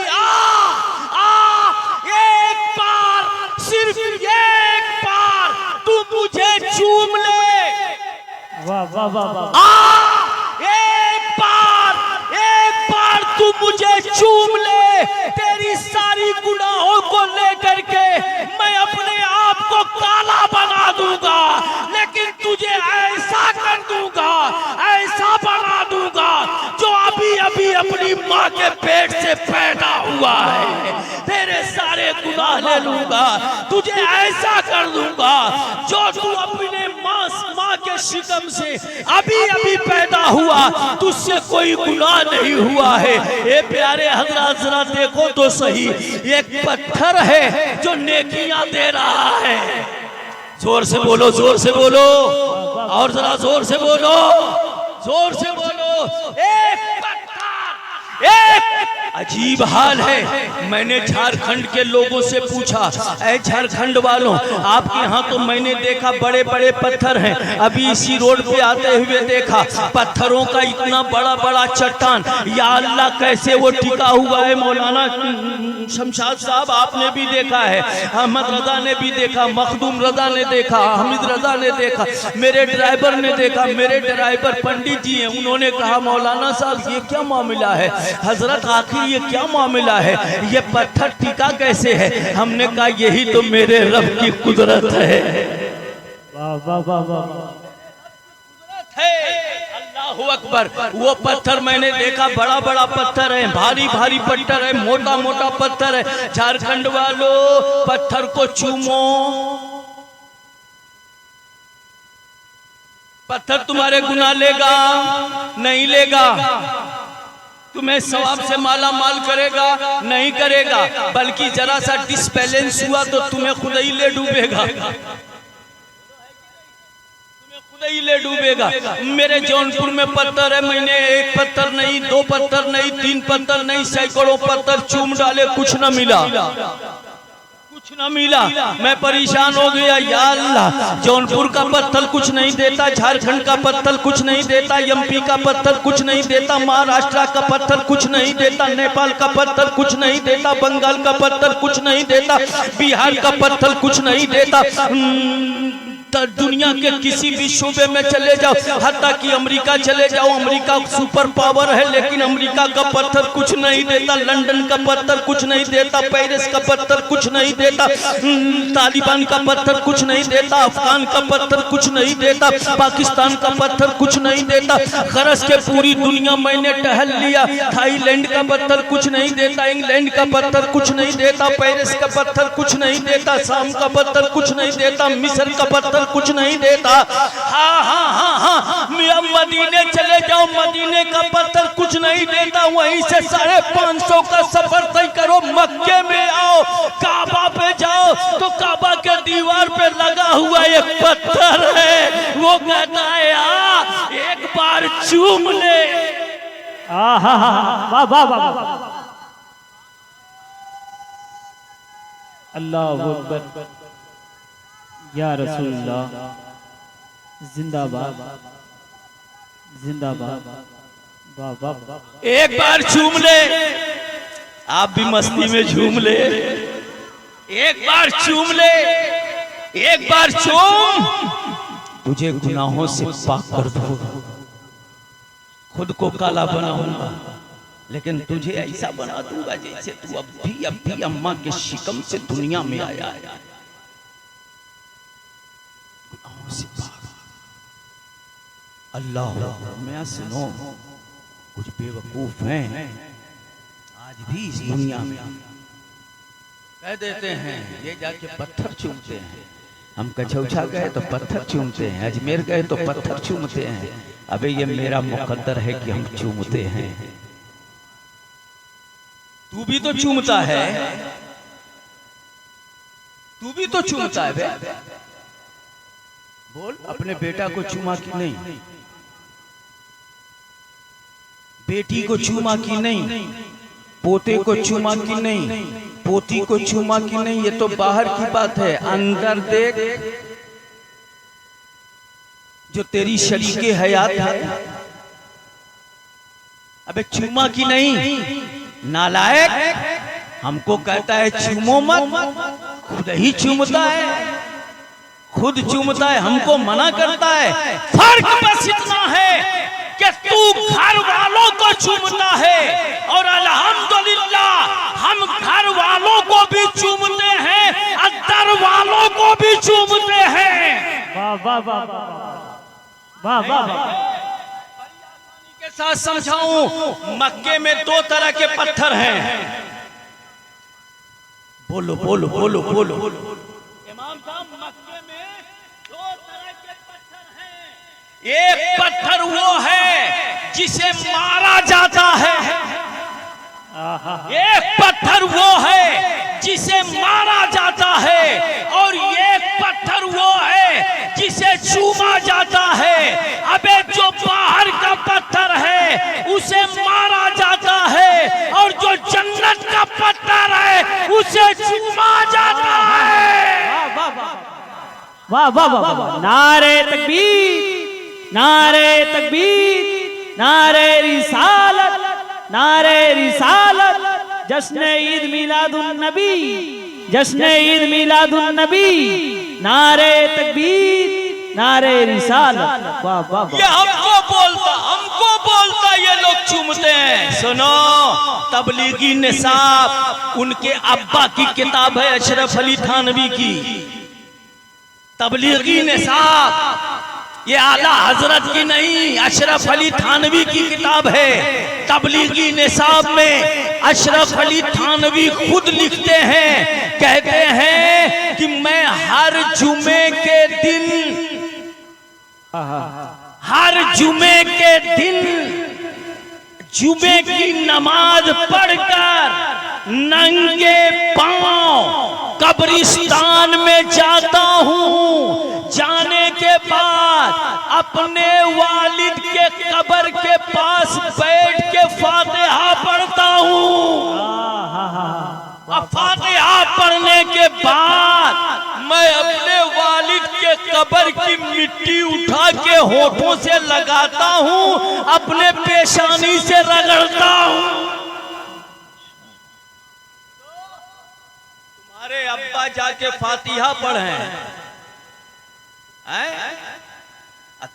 एक बार, सिर्फ एक बार तू मुझे चूम ले। वाह वाह वाह वाह। एक बार तू मुझे चूम ले, तेरी सारी गुनाहों को लेकर के मैं अपने आप को काला बना दूंगा, लेकिन तुझे ऐसा कर दूंगा, ऐसा बना दूंगा जो अभी अभी अपनी माँ के पेट से पैदा हुआ है। तेरे सारे गुनाह ले लूंगा, तुझे ऐसा कर दूंगा जो तू अपने माँ के शिकम से अभी अभी पैदा हुआ, तुझसे कोई गुनाह नहीं हुआ है। ए प्यारे हजरात, जरा देखो तो सही, एक पत्थर है जो नेकियां दे रहा है। जोर से बोलो, जोर से बोलो, और जरा जोर से बोलो, जोर से बोलो। एक पत्थर, एक अजीब हाल है। मैंने झारखंड के लोगों से पूछा, ऐ झारखंड वालों, आपके यहाँ तो मैंने देखा बड़े बड़े पत्थर हैं, अभी इसी रोड पे आते हुए देखा पत्थरों का इतना बड़ा बड़ा चट्टान, या अल्लाह कैसे वो टिका हुआ है। मौलाना शमशाद साहब आपने भी देखा है, अहमद रजा ने भी देखा, मखदूम रजा ने देखा, हामिद रजा ने देखा, मेरे ड्राइवर ने देखा। मेरे ड्राइवर पंडित जी हैं, उन्होंने कहा मौलाना साहब ये क्या मामला है, हजरत आखिर ये क्या मामला है, ये पत्थर टिका कैसे है? हमने कहा यही तो मेरे रब की कुदरत है। वाह वाह वाह वाह। अल्लाहू अकबर। वो पत्थर मैंने देखा, बड़ा बड़ा पत्थर है, भारी भारी पत्थर है, मोटा मोटा पत्थर है। झारखंड वालों, पत्थर को चूमो, पत्थर तुम्हारे गुनाह लेगा नहीं लेगा, तुम्हें सवाब से माला माल करेगा नहीं करेगा, बल्कि जरा सा डिसबैलेंस हुआ तो तुम्हें खुद ही ले डूबेगा, ले डूबेगा। मेरे जौनपुर में पत्थर है, मैंने एक पत्थर नहीं, दो पत्थर नहीं, तीन पत्थर नहीं, सैकड़ों पत्थर चूम डाले, कुछ न मिला, कुछ न मिला। मैं परेशान हो गया, या अल्लाह, जौनपुर का पत्थर कुछ नहीं देता, झारखंड का पत्थर कुछ नहीं देता, एमपी का पत्थर कुछ नहीं देता, महाराष्ट्र का पत्थर कुछ नहीं देता, नेपाल का पत्थर कुछ नहीं देता, बंगाल का पत्थर कुछ नहीं देता, बिहार का पत्थर कुछ नहीं देता, दुनिया के किसी भी सूबे में चले जाओ, हत्ता कि अमेरिका चले जाओ, अमेरिका सुपर पावर है, लेकिन अमेरिका का पत्थर कुछ नहीं देता, लंदन का पत्थर कुछ नहीं देता, पेरिस का पत्थर कुछ नहीं देता, तालिबान का पत्थर कुछ नहीं देता, अफगान का पत्थर कुछ नहीं देता, पाकिस्तान का पत्थर कुछ नहीं देता। गरज के पूरी दुनिया मैंने टहल लिया, थाईलैंड का पत्थर कुछ नहीं देता, इंग्लैंड का पत्थर कुछ नहीं देता, पेरिस का पत्थर कुछ नहीं देता, शाम का पत्थर कुछ नहीं देता, मिस्र का पत्थर कुछ नहीं देता। हाँ हाँ हाँ हाँ, मदीने चले जाओ, मदीने का पत्थर कुछ नहीं देता। वहीं से 550 का सफर तय करो, मक्के में आओ, काबा पे जाओ तो काबा के दीवार पे लगा हुआ एक पत्थर है, वो कहता है एक बार चूम ले। वाह वाह वाह, अल्लाह अकबर, या रसूलल्लाह, जिंदाबाद जिंदाबाद, वाह वाह वाह। एक बार झूम ले, आप भी मस्ती में झूम ले, एक बार झूम ले, एक बार झूम, तुझे गुनाहों से पाक कर दूं, खुद को काला बनाऊंगा, लेकिन तुझे ऐसा बना दूंगा जैसे तू अब भी अम्मा के शिकम से दुनिया में आया है। गुनाहों से पाक। अल्लाह मैं सुनो, कुछ बेवकूफ हैं आज भी इस दुनिया में, कह देते हैं ये जाके पत्थर चूमते हैं, हम कछौछा गए तो पत्थर चूमते हैं, अजमेर गए तो पत्थर चूमते हैं। अबे ये मेरा मुकद्दर है कि हम चूमते हैं, तू भी तो चूमता है, तू भी तो चूमता है बे। बोल, अपने बेटा को चूमा कि नहीं, बेटी को चूमा कि नहीं, पोते को चूमा कि नहीं, पोती को चूमा कि नहीं, ये तो बाहर की बात है। अंदर देख, जो तेरी शरीके हयात है, अबे चूमा कि नहीं? नालायक हमको कहता है चूमो मत, खुद ही चूमता है, खुद चूमता है, हमको मना करता है। फर्क बस इतना है कि तू घर वालों को चूमता है और अल्हम्दुलिल्लाह हम घर वालों को भी चूमते हैं, अदर वालों को भी चूमते हैं। वाह वाह वाह वाह वाह वाह। के साथ समझाऊं, मक्के में 2 तरह के पत्थर हैं। बोलो बोलो बोलो बोलो। इमाम साहब, मक्के में 2 तरह के पत्थर हैं। एक पत्थर वो है जिसे मारा जाता है, एक पत्थर वो है जिसे मारा जाता है, और एक पत्थर वो है जिसे चूमा जाता है। अबे जो बाहर का पत्थर है उसे मारा जाता है, और जो जन्नत का पत्थर है उसे चूमा जाता है। वाह वाह वाह वाह। नारे तकबीर, नारे तकबीर, नारे रिसालत, नारे रिसालत, जश्न ईद मिलादुन नबी, जश्न ईद मिलादुन नबी, नारे तकबीर, नारे रिसालत। वाह वाह वाह। ये हमको बोलता ये लोग चूमते हैं। सुनो, तबलीगी निसाब, उनके अब्बा की किताब है, अशरफ अली थानवी की तबलीगी निसाब, ये आला हजरत की नहीं, अशरफ अली थानवी की किताब है। तबलीगी निसाब में अशरफ अली थानवी खुद लिखते हैं, कहते हैं कि मैं हर जुमे के दिन, हर जुमे के दिन जुमे की नमाज पढ़कर नंगे पांव कब्रिस्तान में जाता हूँ। जाने के बाद अपने वालिद के कब्र के पास बैठ के फातिहा पढ़ता हूँ। अब फातिहा पढ़ने के बाद मैं अपने वालिद के कब्र की मिट्टी उठा के होठों से लगाता हूँ, अपने पेशानी से रगड़ता हूँ। तुम्हारे अब्बा जाके फातिहा पढ़े,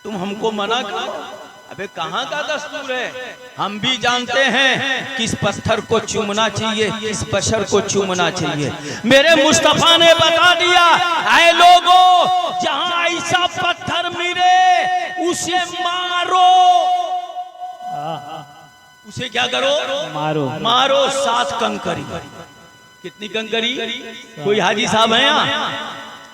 तुम हमको मना करो। अबे कहाँ का दस्तूर है? हम भी जानते हैं किस पत्थर को चूमना चाहिए, किस बशर को चूमना चाहिए। मेरे मुस्तफा ने बता दिया, ऐ लोगों, जहाँ ऐसा पत्थर मिले उसे मारो। उसे क्या करो? मारो। मारो 7 कंकरी। कितनी कंकरी? कोई हाजी साहब है यहाँ?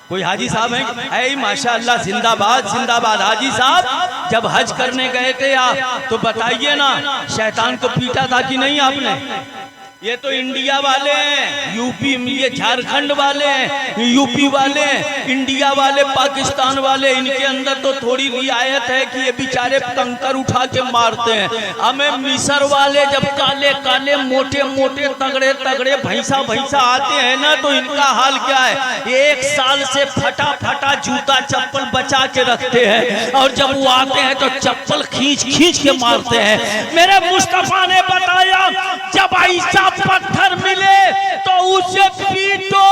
कोई हाजी साहब हैं? ऐ माशाअल्लाह, जिंदाबाद जिंदाबाद। हाजी साहब जब हज करने गए थे आप, तो बताइए ना, शैतान को पीटा था कि नहीं आपने? ये तो इंडिया वाले हैं, यूपी में, ये झारखंड वाले हैं, यूपी वाले, इंडिया वाले, पाकिस्तान वाले, इनके अंदर तो थोड़ी रियायत है कि ये बेचारे कंकर उठा के मारते हैं। हमें मिस्र वाले जब काले काले मोटे मोटे तगड़े तगड़े भैंसा भैंसा आते हैं ना, तो इनका हाल क्या है? 1 साल से फटा फटा जूता चप्पल बचा के रखते हैं, और जब वो आते हैं तो चप्पल खींच खींच के मारते हैं। मेरे मुस्तफा ने बताया, जब ऐसा पत्थर मिले तो उसे पीटो,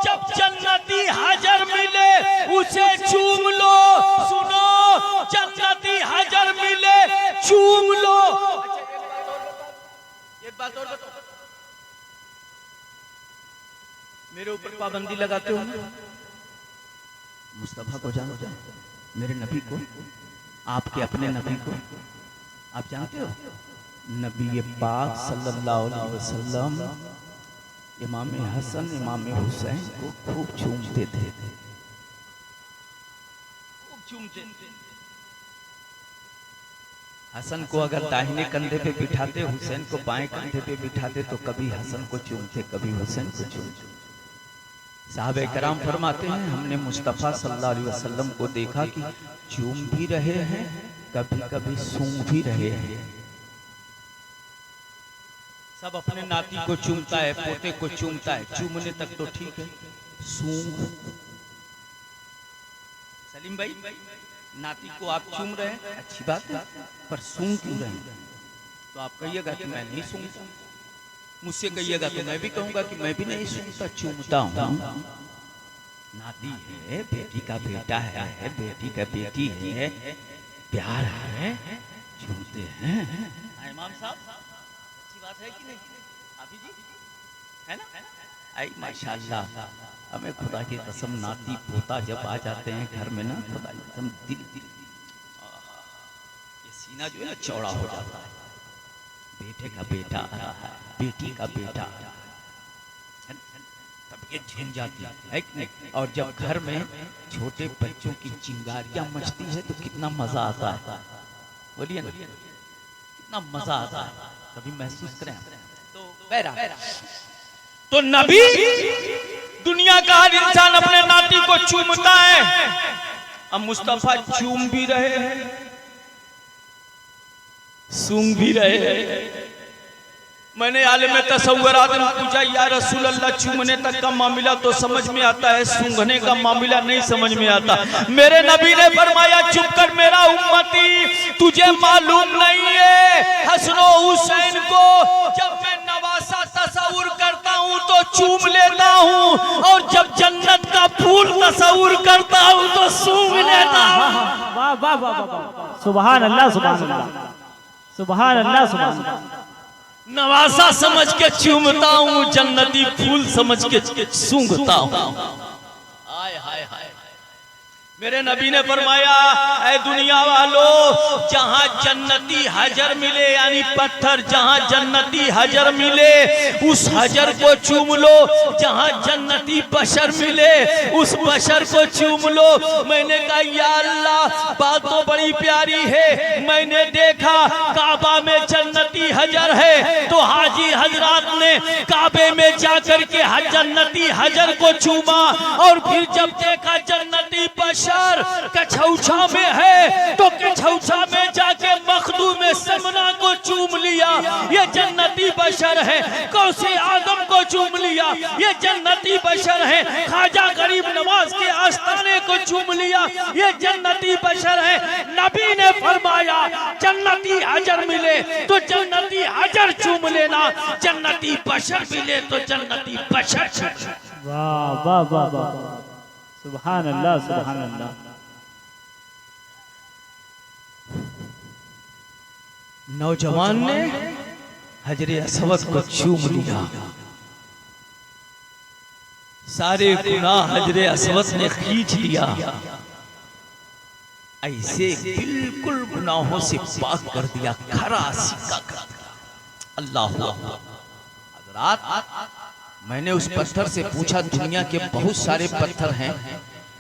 जब जन्नती हजर मिले उसे चूम लो। सुनो, जन्नती हजर मिले चूम लो। एक बात और बताओ, मेरे ऊपर पाबंदी लगाते हो? मुस्तफा को जानो, मेरे नबी को, आपके अपने नबी को आप जानते हो? नबी पाक सल्लल्लाहु अलैहि वसल्लम इमाम हसन इमाम हुसैन को खूब चूमते थे, खूब चूमते थे। हसन को अगर दाहिने कंधे पे बिठाते, हुसैन को बाएं कंधे पे बिठाते, तो कभी हसन को चूमते, कभी हुसैन को चूमते। साहबे कराम फरमाते हैं, हमने मुस्तफ़ा सल्लल्लाहु अलैहि वसल्लम को देखा कि चूम भी रहे हैं, कभी कभी सूंघ भी रहे हैं। सब अपने नाती को चूमता है, पोते को चूमता है, चूमने तक तो ठीक है, सूंघ। सलीम भाई, नाती को आप चूम रहे हैं, अच्छी बात है, पर सूंघ क्यों रहे हैं? तो आप कहिएगा कि मैं नहीं सूंघता, मुझसे कहिएगा तो मैं भी कहूंगा कि मैं भी नहीं सूंघता, चूमता हूँ। नाती है, बेटी का बेटा है, बेटी का बेटी है, प्यार है, चूमते हैं। इमाम साहब, अच्छी बात है कि नहीं? अभी जी है ना? आई माशाअल्लाह, हमें खुदा की कसम, नाती पोता जब आ जाते हैं घर में ना, खुदा की कसम दिल ये सीना जो है ना चौड़ा हो जाता है। बेटे का बेटा आ रहा है, बेटी का बेटा आ रहा है, तब ये झिन जाती है कि नहीं? और जब घर में छोटे बच्चों की चिंगारियां मचती है तो कितना मजा आता है, बोलिए ना, कितना मजा आता है, कभी महसूस करें? तो नबी, दुनिया का हर इंसान अपने नाती को चूमता है, अब मुस्तफा चूम भी रहे हैं, सूंघ भी रहे हैं। मैंने आलिम तसव्वुरात में पूछा, या रसूल अल्लाह, चूमने तक का मामला तो समझ में आता है, सूंघने का मामला नहीं समझ में आता। मेरे नबी ने फरमाया, चुप कर मेरा उम्मती, तुझे मालूम नहीं है हसन हुसैन को जब मैं नवासा तस्वुर करता हूँ तो चूम लेता हूँ, और जब जन्नत का फूल तस्वुर करता हूँ तो सूंघ लेता हूँ। वाह वाह वाह वाह, सुभान अल्लाह, सुभान अल्लाह, सुभान अल्लाह, सुभान अल्लाह। नवासा समझ के चूमता हूँ, जन्नती फूल समझ के सूंघता हूँ। हाय हाय हाय, मेरे नबी ने फरमाया, ऐ दुनिया वालों, जहाँ जन्नती हजर मिले, यानी पत्थर, जहाँ जन्नती हजर मिले उस हजर को चूम लो, जहाँ जन्नती बशर मिले उस बशर को चूम लो। मैंने कहा, या अल्लाह, बात तो बड़ी प्यारी है, मैंने देखा काबा में जन्नती हजर है, तो हाजी हजरात ने काबे में जाकर के जन्नती हजर को चूमा, और फिर जब देखा जन्नती बशर कछौछा में है, तो कछौछा में जाके मखदूम समना को चूम लिया, ये जन्नती बशर है। कौसे आदम को चूम लिया, ये जन्नती बशर है। ख्वाजा गरीब नवाज के आस्थाने को चूम लिया, ये जन्नती बशर है। नबी ने फरमाया, जन्नती हजर मिले तो जन्नती हजर चूम लेना, जन्नती बशर मिले तो जन्नती बशर। वाह वाह वाह वाह, सुभान अल्लाह, सुभान अल्लाह। नौजवान ने हजरे असवद को चूम लिया। सारे गुनाह हजरे असवद ने खींच लिया। ऐसे बिल्कुल गुनाहों से पाक कर दिया, खरा सीका कर दिया। अल्लाह हज़रात, मैंने उस पत्थर से पूछा, दुनिया के बहुत सारे पत्थर हैं,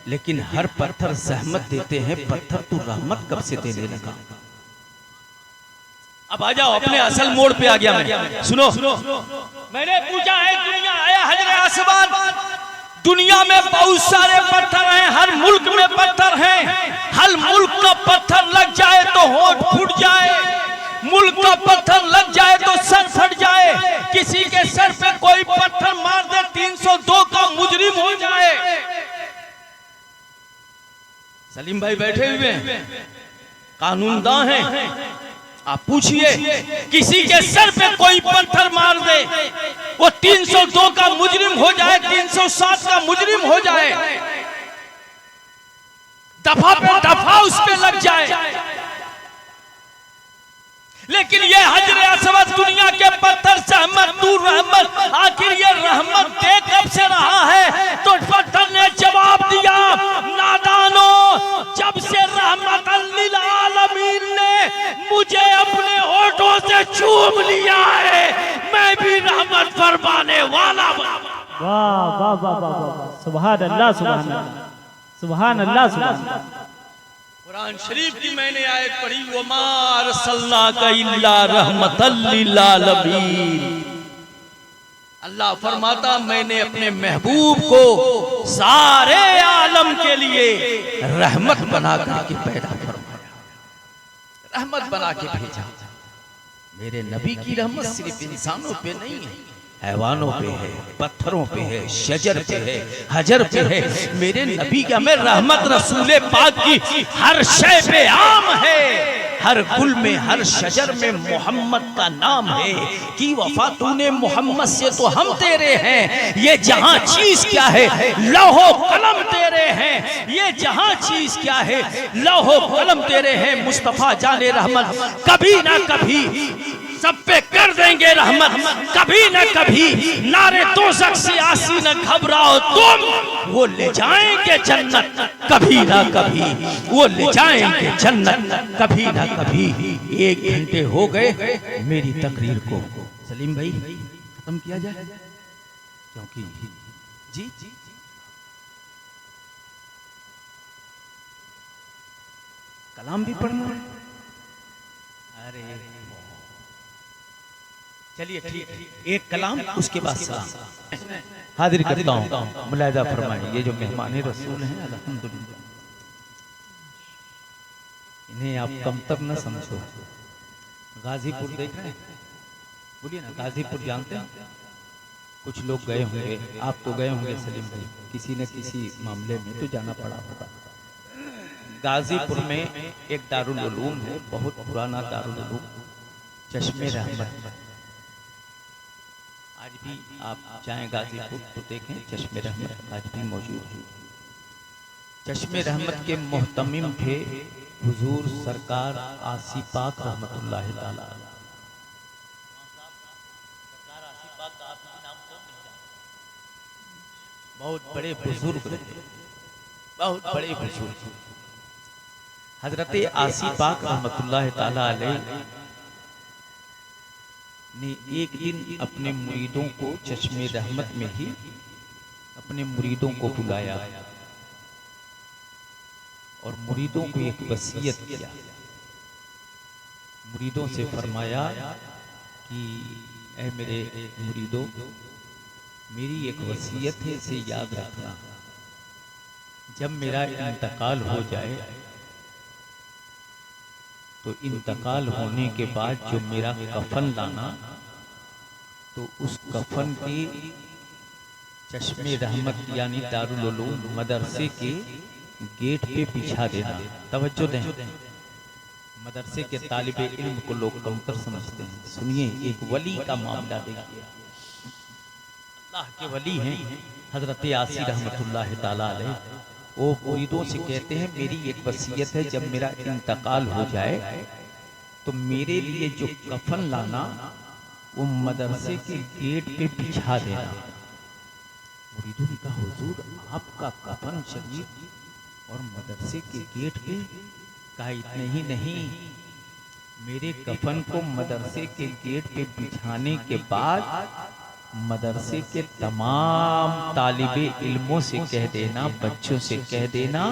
लेकिन हर पत्थर जहमत देते हैं, पत्थर तू रहमत कब से देने लगा? अब आ जाओ, अपने असल मोड़ पे आ गया मैं। सुनो, मैंने पूछा है, दुनिया आया हजरे असवद, दुनिया में बहुत सारे पत्थर हैं, हर मुल्क में पत्थर हैं। हर मुल्क का पत्थर लग जाए तो होंठ फूट जाए, मुल्क का पत्थर लग जाए तो सर फट जाए, किसी के सर पे कोई पत्थर मार दे 302 का मुजरिम हो जाए। सलीम भाई बैठे हुए हैं, कानूनदां हैं, आप पूछिए, किसी के सर पे कोई पत्थर मार दे, वो 302 का मुजरिम हो जाए, 307 का मुजरिम हो जाए, दफा पे दफा उस पे लग जाए। लेकिन ये हजरे असवद दुनिया के पत्थर से रहमत दूर रहमत, आखिर ये रहमत दे कब से रहा है? तो पत्थर ने जवाब दिया, नादानो, जब से रहमतन लिल आलमीन ने मुझे अपने होठों से चूम लिया है, मैं भी रहमत फरमाने वाला। वाह वाह वाह वाह वाह, सुभान अल्लाह, सुभान अल्लाह, सुभान अल्लाह, सुभान अल्लाह। कुरान शरीफ की मैंने आयत पढ़ी, वमा अरसलनाका इल्ला रहमतल लिल आलमीन। अल्लाह फरमाता, मैंने अपने महबूब को सारे आलम के लिए रहमत बना करके पैदा फरमाया, रहमत बना के भेजा। मेरे नबी की रहमत सिर्फ इंसानों पे नहीं है, हैवानों पे है, पत्थरों पे है, शजर पे है, हजर पे है। मेरे नबी का में रहमत रसूल पाक की हर शय पे आम है, हर गुल में, हर शजर में मोहम्मद का नाम है कि वफा तूने मोहम्मद से तो हम तेरे हैं। ये जहां चीज क्या है, लौहो कलम तेरे हैं, ये जहां चीज क्या है, लौहो कलम तेरे हैं। मुस्तफा जाने रहमत कभी ना कभी सब पे कर देंगे रहमत, कभी न कभी नारे दोज़ख से आसी न घबराओ तुम, वो ले जाएंगे जन्नत कभी ना कभी, वो ले जाएंगे जन्नत कभी ना कभी। 1 घंटे हो गए मेरी तकरीर को, सलीम भाई खत्म किया जाए, क्योंकि जी कलाम भी पढ़ना है। अरे चलिए ठीक, एक कलाम उसके बाद सलाम हाजिर करता हूँ। मुलाहिजा फरमाइए, ये जो मेहमान रसूल हैं अल्हम्दुलिल्लाह, इन्हें आप कम तक न समझो। गाजीपुर देख रहे हैं, बोलिए ना, गाजीपुर जानते हैं? कुछ लोग गए होंगे, आप तो गए होंगे सलीम भाई, किसी न किसी मामले में तो जाना पड़ा होगा। गाजीपुर में एक दारुल उलूम है, बहुत पुराना दारुल उलूम, चश्मे रहमत। आज भी आप जाएं गाजीपुर तो देखें चश्मे रहमत आज भी मौजूद है। चश्मे रहमत के मोहतमिम थे हुजूर सरकार आसी पाक रहमतुल्लाह ताला। बहुत बड़े बुजुर्ग थे, बहुत बड़े बुजुर्ग। हजरत आसी पाक रहमतुल्लाह ताला अलैह ने एक दिन अपने मुरीदों को चश्मे रहमत में ही अपने मुरीदों को बुलाया और मुरीदों को एक वसीयत किया। मुरीदों से फरमाया कि ऐ मेरे मुरीदों, मेरी एक वसीयत है, इसे याद रखना। जब मेरा इंतकाल हो जाए तो इंतकाल होने के बाद जो मेरा कफन लाना, तो उस कफन के चश्मे रहमत यानी दारुल उलूम मदरसे के गेट पे बिछा देना। तवज्जो दें, मदरसे के तालिबे इल्म को लोग कमतर समझते हैं। सुनिए, एक वली का मामला देखिए। अल्लाह के वली हैं हजरत आसी रहमतुल्लाह ताला अलैह। वो मुरीदों से कहते हैं मेरी एक वसीयत है, जब मेरा इंतकाल हो जाए तो मेरे लिए जो कफन लाना वो मदरसे के गेट पे बिछा देना। मुरीदों ने कहा हुजूर आपका कफन शरीफ और मदरसे के गेट पे? कहा इतने ही नहीं, मेरे कफन को मदरसे के गेट पे बिछाने के बाद मदरसे के तमाम तालिबे इल्मों से कह देना, बच्चों से कह देना,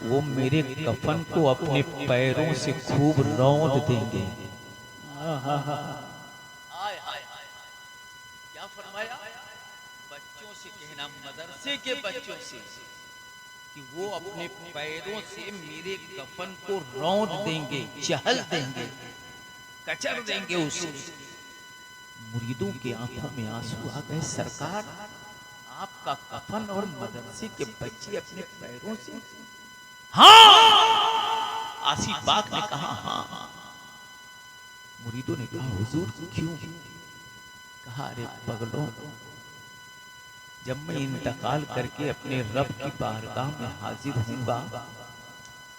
वो मेरे कफन को अपने पैरों से खूब रौंद देंगे। क्या फरमाया? बच्चों से कहना, मदरसे के बच्चों से, कि वो अपने पैरों से मेरे कफन को रौंद देंगे, चहल देंगे, कचर देंगे उसे। मुरीदों की आंखों में आंसू आ गए। सरकार, आपका कफन और मदरसे के बच्चे अपने पैरों से? हाँ। आसिफ बाग ने कहा हाँ। मुरीदों ने कहा हुजूर क्यों? कहा अरे पगलों, जब मैं इंतकाल करके अपने रब की बारगाह में हाजिर होऊंगा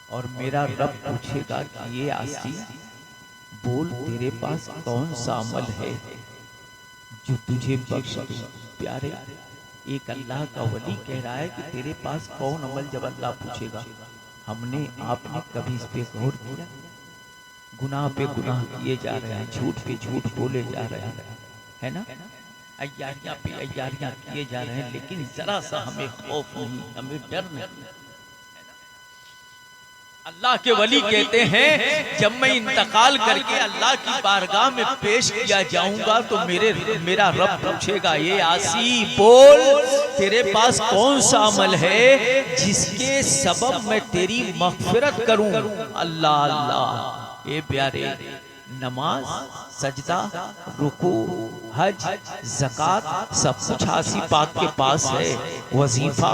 और मेरा रब पूछेगा कि ये आसी बोल तेरे पास कौन सा अमल है जो तुझे बख्श दे? प्यारे, एक अल्लाह का वली कह रहा है कि तेरे पास कौन अमल, जब अल्लाह पूछेगा। हमने आपने कभी इस पे गौर किया? गुनाह पे गुनाह किए जा रहे हैं, झूठ पे झूठ बोले जा रहे हैं, है ना? अय्यारियां पे अय्यारियां किए जा रहे हैं, लेकिन जरा सा हमें खौफ नहीं, हमें डर नहीं। अल्लाह के वली कहते हैं जब मैं इंतकाल करके अल्लाह की बारगाह में पेश किया जाऊंगा तो मेरा रब पूछेगा, ये आसी बोल तेरे पास कौन सा अमल है जिसके सबब मैं तेरी मग़फ़िरत करूं? अल्लाह अल्लाह। ये प्यारे, नमाज, सजदा, रुकू, हज, ज़कात सब कुछ आसी पाक के पास है। वजीफा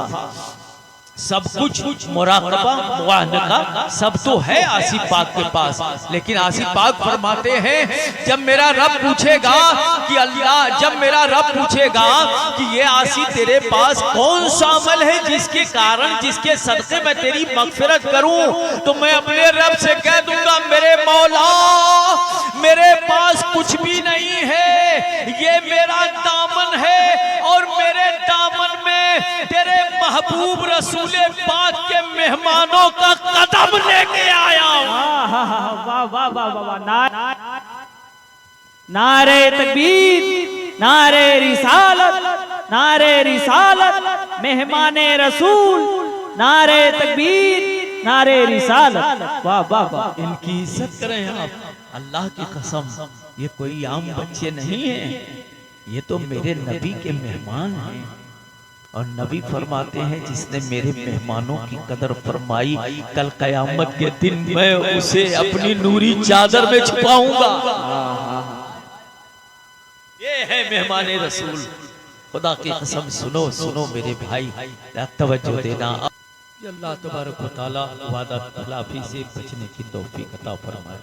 सब कुछ, मुराकबा, मुआहदा सब तो है आसिफ पाक के पास। लेकिन आसिफ पाक फरमाते हैं जब मेरा रब पूछेगा कि अल्लाह, जब मेरा रब पूछेगा कि ये आसिफ तेरे पास कौन सा अमल है जिसके कारण, जिसके सदक़े मैं तेरी मग़फ़िरत करूं, तो मैं अपने रब से कह दूंगा मेरे मौला मेरे पास कुछ भी नहीं है, ये मेरा दामन है और मेरे दामन में तेरे महबूब रसूले पाक के मेहमानों का कदम लेके आया हूं। वाह वाह वाह वाह, नारे तकबीर, नारे रिसालत, नारे रिसालत, मेहमाने रसूल, नारे तकबीर, नारे रिसालत। वाह वाह वाह, इनकी इज्जत करें आप। अल्लाह की कसम, ये कोई आम बच्चे नहीं हैं, ये तो मेरे नबी के मेहमान हैं। और नबी फरमाते हैं जिसने मेरे मेहमानों की कदर फरमाई, कल कयामत के दिन मैं उसे अपनी नूरी चादर में छुपाऊंगा। ये है मेहमाने रसूल। खुदा की कसम, सुनो सुनो मेरे भाई, तवज्जो देना। अल्लाह तबारक व तआला वादा खिलाफी से बचने की तौफीक अता फरमाए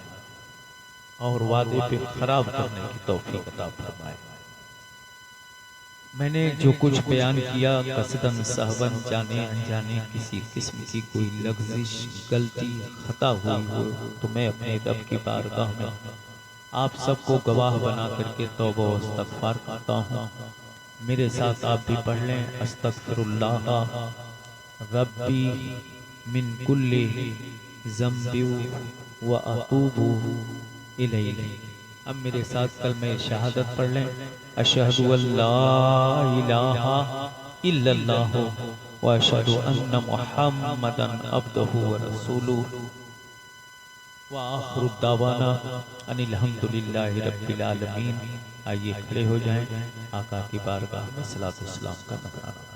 और वादे पे खराब करने की तौफीक अता फरमाए। मैंने जो कुछ बयान किया कसदन सहवन, जाने अनजाने किसी किस्म की कोई लग़्ज़िश, गलती, खता हुई हो तो मैं अपने रब की बारगाह में आप सबको गवाह बना करके तौबा व इस्तग़फ़ार करता हूँ। मेरे साथ आप भी पढ़ लें, अस्तग़फ़िरुल्लाह रब्बी मिन कुल्ली ज़ंबि व अतूबु इलैहि। अब मेरे साथ कलमे शहादत पढ़ लें, अशहदु अल्ला इलाहा इल्लल्लाह व अशहदु अन्ना मुहम्मदन अब्दुहु व रसूलुहु व आखिरु दावाना अनिल हम्दुलिल्लाहि रब्बिल आलमीन। आइए खड़े हो जाएं, आका की बारगाह में सलातो सलाम का नज़राना।